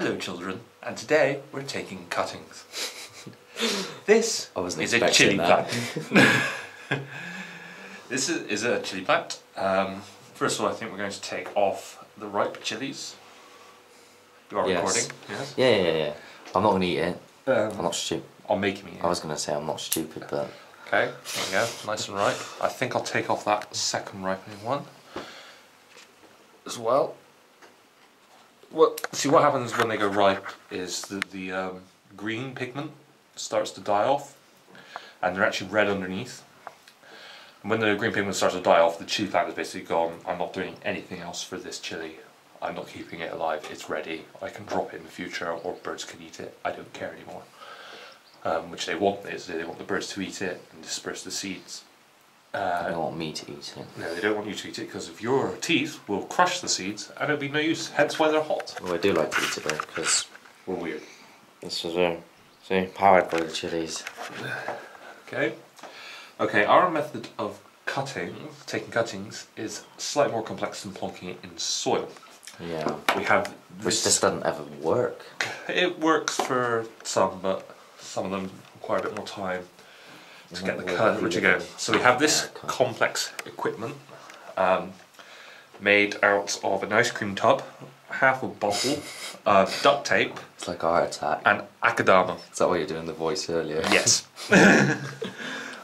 Hello children, and today we're taking cuttings. This is a chili plant. This is a chili plant. First of all, I think we're going to take off the ripe chilies. You are recording? Yes? Yeah. I'm not going to eat it. I'm not stupid. I'll make me eat it. I was going to say I'm not stupid, but... Okay, there we go, nice and ripe. I think I'll take off that second ripening one as well. Well, see what happens when they go ripe is that the green pigment starts to die off and they're actually red underneath. And when the green pigment starts to die off, the chili plant is basically gone. I'm not doing anything else for this chili. I'm not keeping it alive, it's ready. I can drop it in the future or birds can eat it. I don't care anymore. Which they want is they want the birds to eat it and disperse the seeds. They don't want me to eat it. No, they don't want you to eat it because if your teeth will crush the seeds and it'll be no use, hence why they're hot. Well, I do like to eat it though, because we're weird. This is see, powered by the chilies. Okay. Okay, our method of taking cuttings, is slightly more complex than plonking it in soil. Yeah. We have which just doesn't ever work. It works for some, but some of them require a bit more time to get the cut to go. So we have this complex equipment made out of an ice cream tub, half a bottle of duct tape. It's like a heart attack. And akadama. Is that what you were doing the voice earlier? Yes. I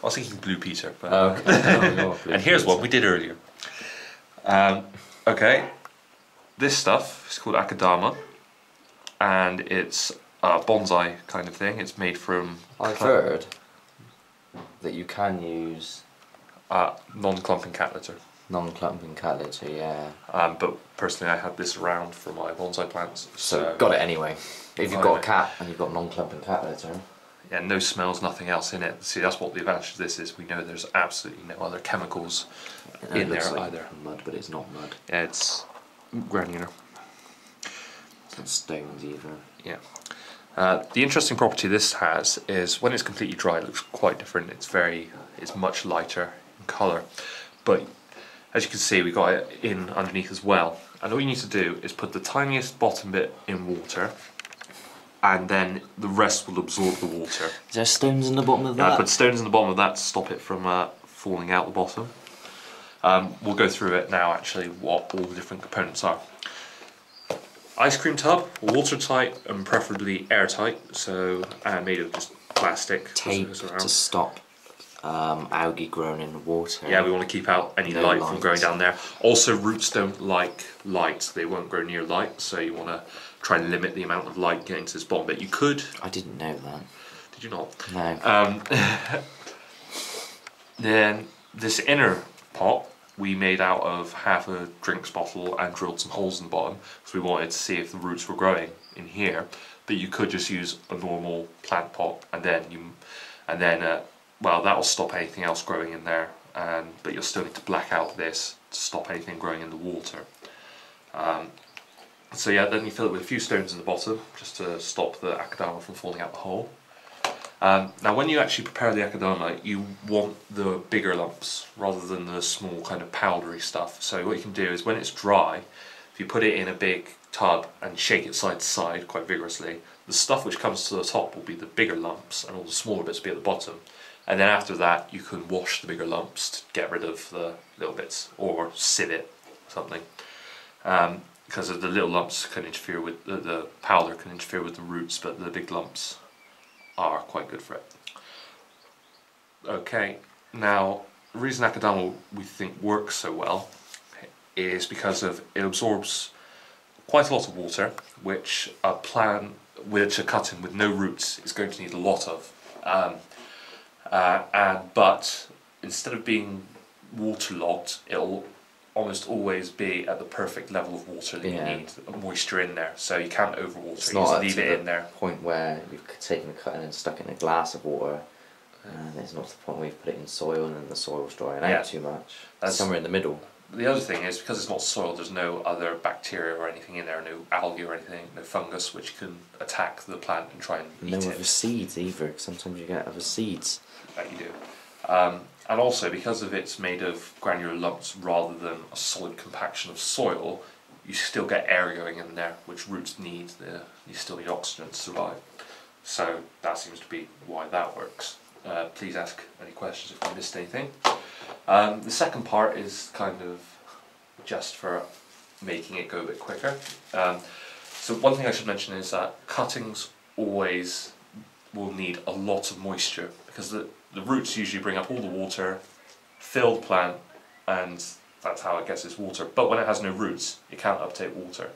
was thinking Blue Peter. But okay. And here's what we did earlier. Okay, this stuff is called akadama, and it's a bonsai kind of thing. It's made from... I've heard that you can use non-clumping cat litter. Non-clumping cat litter, yeah. But personally I had this around for my bonsai plants. So got it anyway. If you've got a cat and you've got non-clumping cat litter. Yeah, no smells, nothing else in it. See, that's what the advantage of this is. We know there's absolutely no other chemicals in there like either. Mud, but it's not mud. Yeah, it's granular. It's not stones either. Yeah. The interesting property this has is when it's completely dry, it looks quite different. It's much lighter in colour, but as you can see, we got it in underneath as well. And all you need to do is put the tiniest bottom bit in water, and then the rest will absorb the water. Is there stones in the bottom of that? I put stones in the bottom of that to stop it from falling out the bottom. We'll go through it now, actually, what all the different components are. Ice cream tub, watertight and preferably airtight, and made of just plastic. Tape to stop algae growing in the water. Yeah, we want to keep out any light from growing down there. Also, roots don't like light; they won't grow near light, so you want to try and limit the amount of light getting to this bottom bit. You could. I didn't know that. Did you not? No. Then this inner pot we made out of half a drinks bottle and drilled some holes in the bottom because we wanted to see if the roots were growing in here. But you could just use a normal plant pot, and then well, that'll stop anything else growing in there. But you'll still need to black out this to stop anything growing in the water. So yeah, then you fill it with a few stones in the bottom just to stop the akadama from falling out the hole. Now when you actually prepare the akadama, you want the bigger lumps rather than the small kind of powdery stuff. So what you can do is when it's dry, if you put it in a big tub and shake it side to side quite vigorously, the stuff which comes to the top will be the bigger lumps and all the smaller bits will be at the bottom. And then after that you can wash the bigger lumps to get rid of the little bits, or sieve it or something. Because the little lumps can interfere with, the powder can interfere with the roots, but the big lumps are quite good for it. Okay, now the reason akadama we think works so well is because of it absorbs quite a lot of water, which a plant which a cutting with no roots is going to need a lot of. But instead of being waterlogged, it'll almost always be at the perfect level of water that you need, moisture in there, so you can't overwater. It's you not just leave it in there. Point where you've taken a cutting and stuck it in a glass of water, and it's not to the point where you've put it in soil and then the soil's drying out too much. That's somewhere in the middle. The other thing is, because it's not soil, there's no other bacteria or anything in there, no algae or anything, no fungus which can attack the plant and try and eat it. No other seeds either, because sometimes you get other seeds. That you do. And also, because of it's made of granular lumps rather than a solid compaction of soil, you still get air going in there, which roots need. You still need oxygen to survive. So that seems to be why that works. Please ask any questions if I missed anything. The second part is kind of just for making it go a bit quicker. So one thing I should mention is that cuttings always will need a lot of moisture, because the roots usually bring up all the water, fill the plant, and that's how it gets its water. But when it has no roots, it can't uptake water.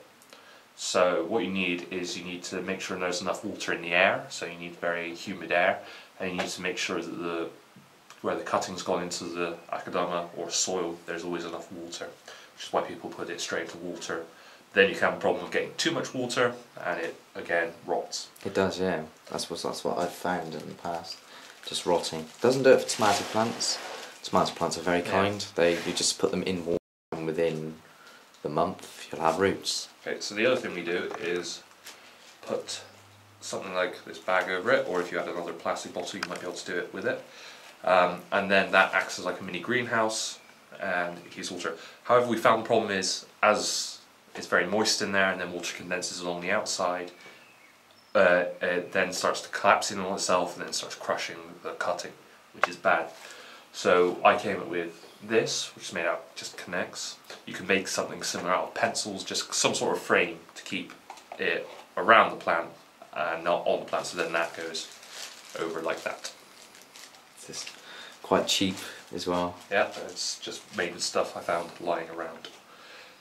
So what you need is you need to make sure there's enough water in the air, so you need very humid air, and you need to make sure that where the cutting's gone into the Akadama or soil, there's always enough water, which is why people put it straight into water. Then you can have a problem of getting too much water, and it again rots. It does, yeah. That's what I've found in the past. Just rotting. Doesn't do it for tomato plants. Tomato plants are very kind. You just put them in water, and within the month you'll have roots. Okay, so the other thing we do is put something like this bag over it, or if you had another plastic bottle you might be able to do it with it. And then that acts as like a mini greenhouse, and it keeps water. However, we found the problem is, as it's very moist in there and then water condenses along the outside, it then starts to collapse in on itself and then starts crushing the cutting, which is bad. So I came up with this, which is made out just connects. You can make something similar out of pencils, just some sort of frame to keep it around the plant and not on the plant, so then that goes over like that. It's just quite cheap as well. Yeah, it's just made with stuff I found lying around.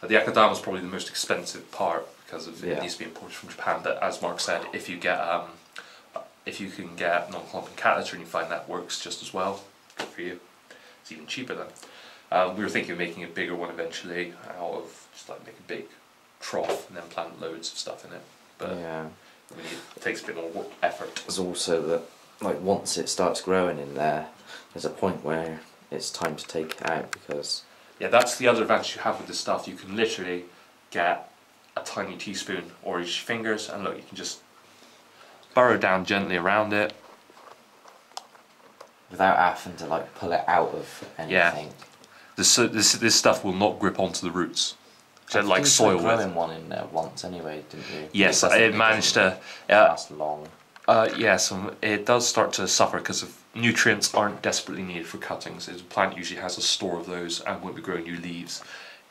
The Akadama is probably the most expensive part because it needs to be imported from Japan. But as Mark said, if you can get non-clumping cat litter and you find that works just as well, good for you. It's even cheaper then. We were thinking of making a bigger one eventually, out of just like make a big trough and then plant loads of stuff in it. But it takes a bit more effort. There's also that, like, once it starts growing in there, there's a point where it's time to take it out, because that's the other advantage you have with this stuff. You can literally get a tiny teaspoon or each fingers, and look, you can just burrow down gently around it without having to like pull it out of anything. This stuff will not grip onto the roots. So like soil with. Growing one in there once anyway, didn't you? Yes, it managed to last long. Yes, it does start to suffer because of nutrients aren't desperately needed for cuttings. The plant usually has a store of those and won't be growing new leaves.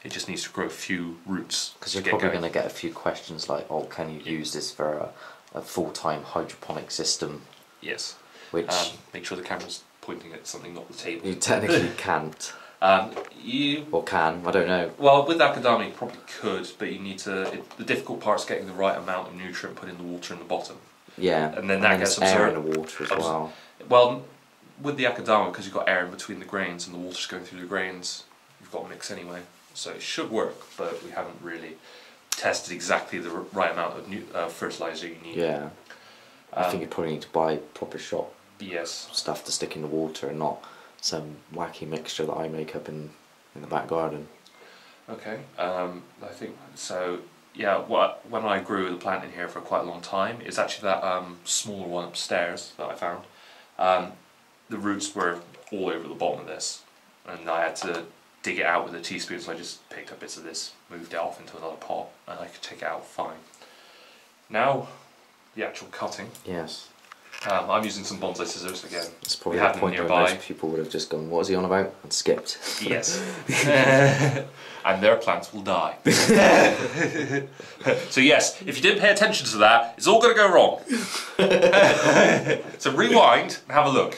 It just needs to grow a few roots. Because you're probably going to get a few questions like, oh, can you use this for a full-time hydroponic system? Yes. Which make sure the camera's pointing at something, not the table. You technically can't. Or can, I don't know. Well, with Akadama you probably could, but you need to. The difficult part's getting the right amount of nutrient put in the water in the bottom. Yeah, and then that gets absorbed. Air in the water as well. Well, with the Akadama, because you've got air in between the grains and the water's going through the grains, you've got a mix anyway. So it should work, but we haven't really tested exactly the right amount of fertilizer you need. Yeah, I think you probably need to buy proper shop stuff to stick in the water, and not some wacky mixture that I make up in the back garden. Okay, I think so. Yeah, when I grew the plant in here for quite a long time, it's actually that smaller one upstairs that I found. The roots were all over the bottom of this, and I had to dig it out with a teaspoon, so I just picked up bits of this, moved it off into another pot, and I could take it out fine. Now, the actual cutting. Yes. I'm using some bonsai scissors again. It's probably the point where most people would have just gone, what is he on about? And skipped. Yes. And their plants will die. So yes, if you didn't pay attention to that, it's all going to go wrong. So rewind and have a look.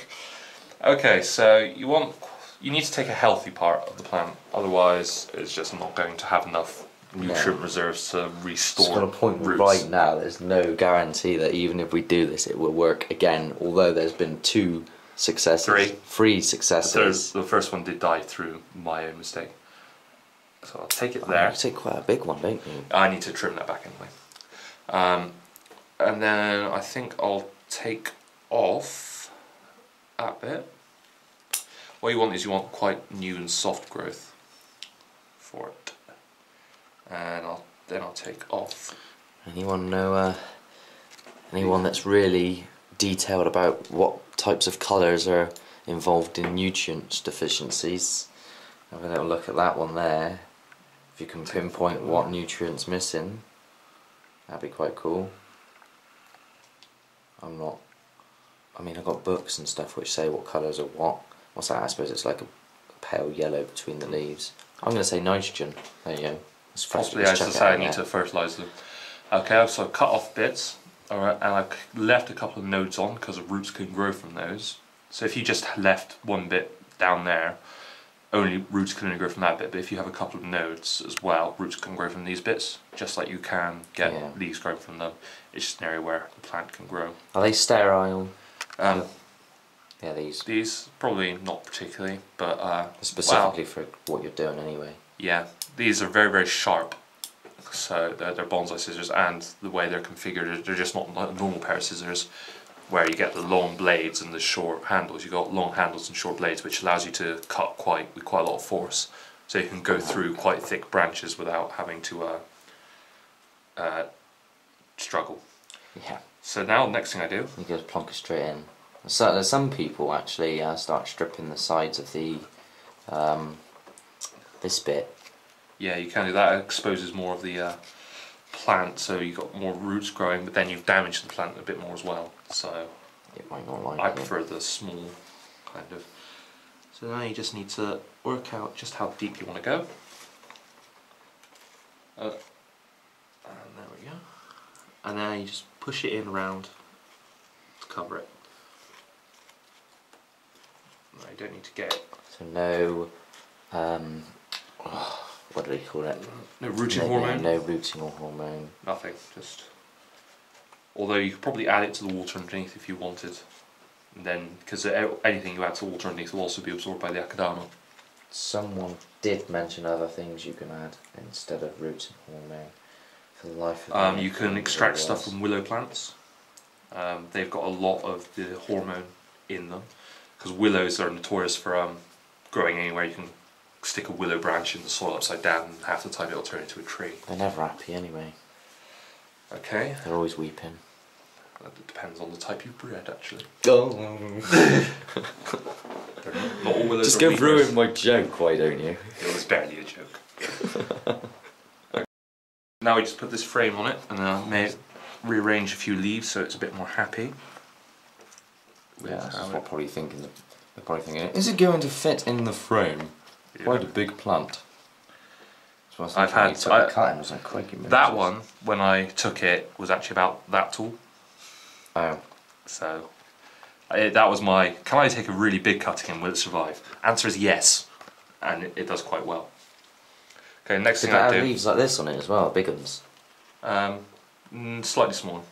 Okay, so you need to take a healthy part of the plant, otherwise it's just not going to have enough nutrient reserves to restore Just got a point roots. Right now, there's no guarantee that even if we do this it will work again, although there's been 2 successes. 3 successes. The first one did die through my own mistake. So I'll take it there. You take quite a big one, don't you? I need to trim that back anyway. And then I think I'll take off that bit. What you want quite new and soft growth for it. And then I'll take off. Anyone know anyone that's really detailed about what types of colours are involved in nutrient deficiencies? Have a little look at that one there. If you can pinpoint what nutrient's missing, that'd be quite cool. I mean, I've got books and stuff which say what colours are what. What's that? I suppose it's like a pale yellow between the leaves. I'm going to say nitrogen. There you go. Possibly, as I say, I need to fertilise them. Okay, so I've cut off bits, alright, and I've left a couple of nodes on because the roots can grow from those. So if you just left one bit down there, only roots can only grow from that bit, but if you have a couple of nodes as well, roots can grow from these bits, just like you can get leaves growing from them. It's just an area where the plant can grow. Are they sterile? Yeah, these probably not particularly, but specifically for what you're doing anyway. Yeah, these are very, very sharp. So they're bonsai scissors, and the way they're configured, they're just not like a normal pair of scissors where you get the long blades and the short handles. You've got long handles and short blades, which allows you to cut with quite a lot of force. So you can go through quite thick branches without having to struggle. Yeah. So now the next thing I do, you just plonk it straight in. So some people actually start stripping the sides of the this bit. Yeah, you can do that. It exposes more of the plant, so you've got more roots growing, but then you've damaged the plant a bit more as well. So it might not like I prefer the small kind of. So now you just need to work out just how deep you want to go. And there we go. And now you just push it in around to cover it. No, you don't need to get it. So no, what do they call it? No rooting hormone? No rooting or hormone. Nothing, just... Although you could probably add it to the water underneath if you wanted. And then, because anything you add to water underneath will also be absorbed by the Akadama. Someone did mention other things you can add instead of rooting hormone. For the life of you can extract stuff from willow plants. They've got a lot of the hormone in them. Because willows are notorious for growing anywhere. You can stick a willow branch in the soil upside down and half the time it'll turn into a tree. They're never happy anyway. Okay. They're always weeping. It depends on the type you bred, actually. Oh. Not all willows just are go ruin my joke, why don't you? It was barely a joke. Okay. Now we just put this frame on it, and then I may rearrange a few leaves so it's a bit more happy. Yeah, that's what they're probably thinking. They're probably thinking, is it going to fit in the frame? Yeah. Quite a big plant. So I've had that one when I took it was actually about that tall. Oh. So that was my. Can I take a really big cutting and will it survive? Answer is yes, and it does quite well. Okay, next thing I do. Did it have leaves like this on it as well, big ones? Slightly smaller.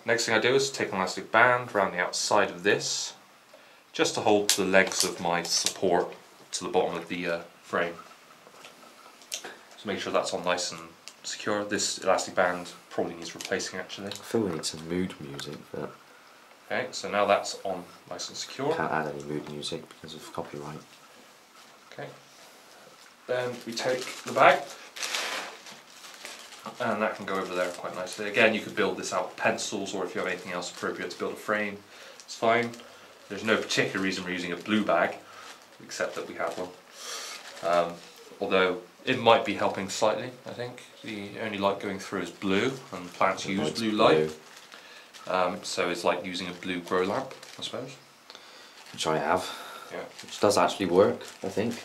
Next thing I do is take an elastic band around the outside of this, just to hold the legs of my support to the bottom of the frame. So make sure that's all nice and secure. This elastic band probably needs replacing actually. I feel we need some mood music for that. Okay, so now that's on nice and secure. Can't add any mood music because of copyright. Okay. Then we take the bag. And that can go over there quite nicely. Again, you could build this out with pencils, or if you have anything else appropriate to build a frame, it's fine. There's no particular reason we're using a blue bag, except that we have one. Although it might be helping slightly, I think. The only light going through is blue, and plants use blue light. So it's like using a blue grow lamp, I suppose. Which I have. Yeah. Which does actually work, I think.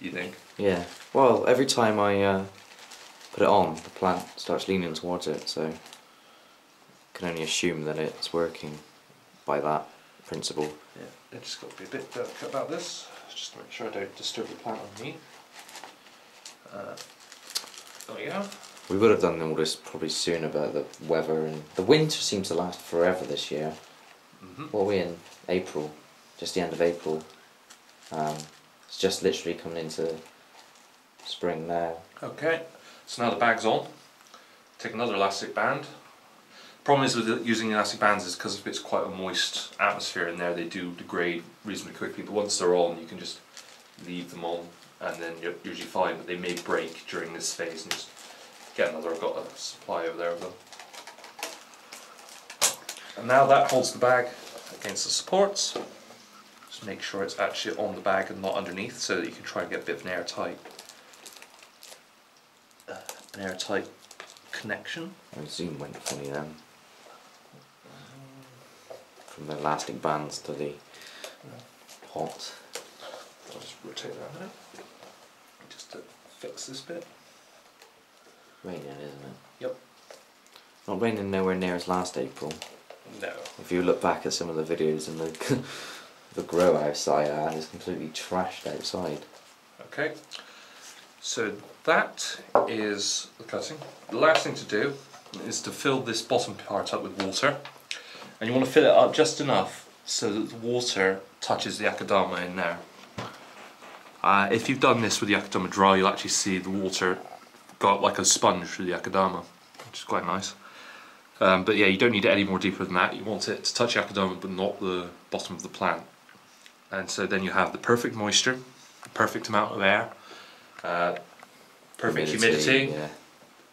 You think? Yeah. Well, every time I put it on, the plant starts leaning towards it, so I can only assume that it's working by that principle. Yeah, I just got to be a bit delicate about this, just to make sure I don't disturb the plant on me. There we go. We would have done all this probably sooner, but the weather and the winter seems to last forever this year. What are we in? April, just the end of April. It's just literally coming into spring now. Okay. So now the bag's on. Take another elastic band. Problem is with using elastic bands is because if it's quite a moist atmosphere in there, they do degrade reasonably quickly. But once they're on, you can just leave them on, and then you're usually fine. But they may break during this phase, and just get another. I've got a supply over there of them. And now that holds the bag against the supports. Just make sure it's actually on the bag and not underneath, so that you can try and get a bit of an airtight an airtight connection. My zoom went funny then. From the elastic bands to the hot. I'll just rotate that a minute, just to fix this bit. Raining, isn't it? Yep. Not raining nowhere near as last April. No. If you look back at some of the videos and the grow house I had is completely trashed outside. Okay. So that is the cutting. The last thing to do is to fill this bottom part up with water. And you want to fill it up just enough so that the water touches the akadama in there. If you've done this with the akadama dry, you'll actually see the water go up like a sponge through the akadama, which is quite nice. But yeah, you don't need it any more deeper than that. You want it to touch the akadama but not the bottom of the plant. And so then you have the perfect moisture, the perfect amount of air, perfect humidity. Yeah.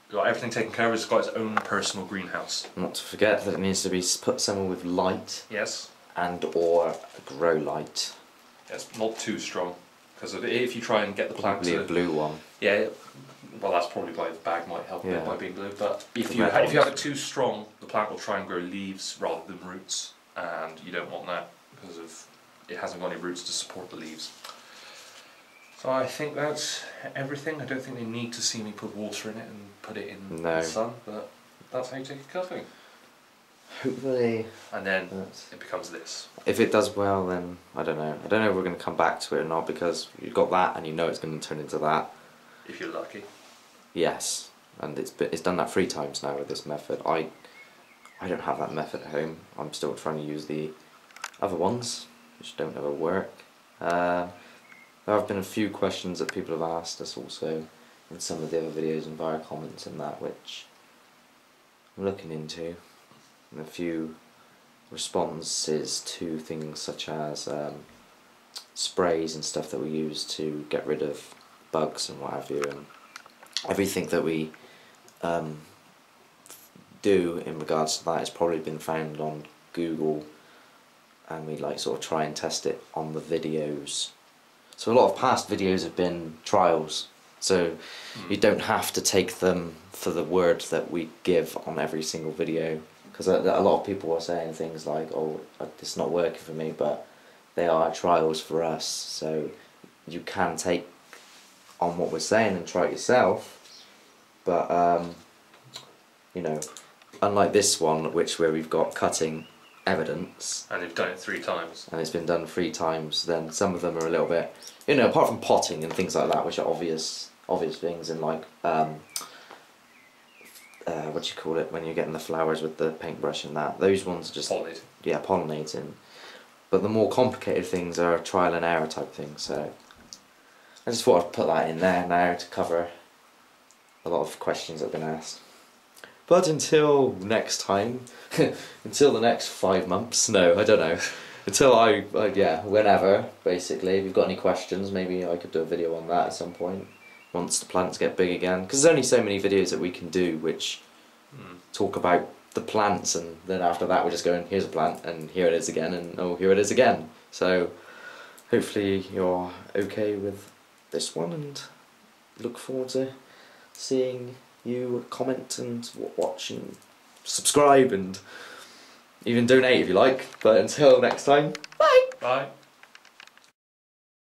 You've got everything taken care of. It's got its own personal greenhouse. Not to forget that it needs to be put somewhere with light. Yes. And or grow light. Yes, not too strong, because if you try and get the plant Probably to... a blue one. Yeah, well that's probably why the bag might help a bit Yeah. by being blue, but if The you red have ones. it too strong, the plant will try and grow leaves rather than roots, and you don't want that because of it hasn't got any roots to support the leaves. So I think that's everything. I don't think they need to see me put water in it and put it in the sun, but that's how you take a cutting. Hopefully. And then it becomes this. If it does well, then I don't know. I don't know if we're going to come back to it or not, because you've got that and you know it's going to turn into that. If you're lucky. Yes, and it's done that 3 times now with this method. I don't have that method at home. I'm still trying to use the other ones, which don't ever work. There have been a few questions that people have asked us also in some of the other videos and via comments and that, which I'm looking into. And a few responses to things such as sprays and stuff that we use to get rid of bugs and what have you, and everything that we do in regards to that has probably been found on Google, and we like sort of try and test it on the videos. So a lot of past videos have been trials, so you don't have to take them for the word that we give on every single video, because a lot of people are saying things like, oh, it's not working for me, but they are trials for us, so you can take on what we're saying and try it yourself, but you know, unlike this one, where we've got cutting evidence, and you've done it 3 times, and it's been done 3 times, then some of them are a little bit, you know, apart from potting and things like that, which are obvious things, and like what do you call it when you're getting the flowers with the paintbrush and that, those ones are just pollinating. Yeah, pollinating. But the more complicated things are trial and error type things, so I just thought I'd put that in there now to cover a lot of questions that have been asked. But until next time, until the next 5 months, no, I don't know. Until yeah, whenever, basically. If you've got any questions, maybe I could do a video on that at some point, once the plants get big again. Because there's only so many videos that we can do which talk about the plants, and then after that we're just going, here's a plant, and here it is again, and oh, here it is again. So hopefully you're okay with this one, and look forward to seeing you comment and watch and subscribe and even donate if you like. But until next time, bye! Bye!